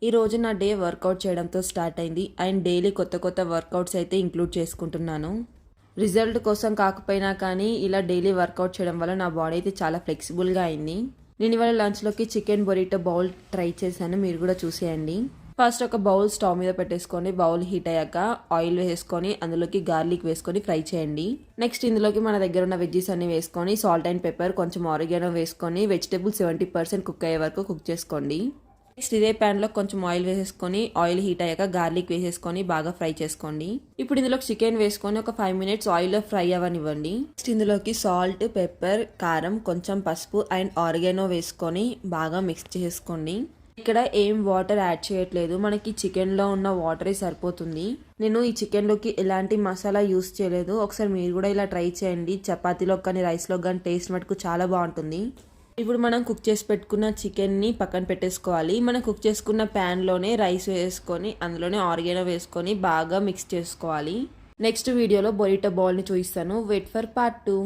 ఈ రోజు నా డే వర్కౌట్ చేయడంతో స్టార్ట్ అయింది అండ్ డైలీ కొత్త కొత్త వర్కౌట్స్ అయితే ఇంక్లూడ్ చేసుకుంటున్నాను. రిజల్ట్ కోసం కాకపోయినా కానీ ఇలా డైలీ వర్కౌట్ చేయడం వల్ల నా బాడీ అయితే చాలా ఫ్లెక్సిబుల్గా అయింది. నేను ఇవాళ లంచ్లోకి చికెన్ బొరిటో బౌల్ ట్రై చేశాను, మీరు కూడా చూసేయండి. ఫస్ట్ ఒక బౌల్ స్టవ్ మీద పెట్టేసుకొని బౌల్ హీట్ అయ్యాక ఆయిల్ వేసుకొని అందులోకి గార్లిక్ వేసుకొని ఫ్రై చేయండి. నెక్స్ట్ ఇందులోకి మన దగ్గర ఉన్న వెజ్జెస్ అన్ని వేసుకొని సాల్ట్ అండ్ పెప్పర్ కొంచెం ఆరిగానో వేసుకొని వెజిటేబుల్ 70% కుక్ అయ్యే వరకు కుక్ చేసుకోండి. నెక్స్ట్ ఇదే ప్యాన్లో కొంచెం ఆయిల్ వేసేసుకొని ఆయిల్ హీట్ అయ్యాక గార్లిక్ వేసేసుకొని బాగా ఫ్రై చేసుకోండి. ఇప్పుడు ఇందులోకి చికెన్ వేసుకొని ఒక 5 minutes ఆయిల్లో ఫ్రై అవ్వనివ్వండి. నెక్స్ట్ ఇందులోకి సాల్ట్, పెప్పర్, కారం, కొంచెం పసుపు అండ్ ఆరిగానో వేసుకొని బాగా మిక్స్ చేసుకోండి. ఇక్కడ ఏం వాటర్ యాడ్ చేయట్లేదు, మనకి చికెన్లో ఉన్న వాటరే సరిపోతుంది. నేను ఈ చికెన్లోకి ఎలాంటి మసాలా యూస్ చేయలేదు. ఒకసారి మీరు కూడా ఇలా ట్రై చేయండి. చపాతీలో కానీ రైస్లో కానీ టేస్ట్ మటుకు చాలా బాగుంటుంది. ఇప్పుడు మనం కుక్ చేసి పెట్టుకున్న చికెన్ని పక్కన పెట్టేసుకోవాలి. మనం కుక్ చేసుకున్న ప్యాన్లోనే రైస్ వేసుకొని అందులోనే ఆరిగానో వేసుకొని బాగా మిక్స్ చేసుకోవాలి. నెక్స్ట్ వీడియోలో బొరిటో బౌల్ని చూపిస్తాను. Wait for part 2.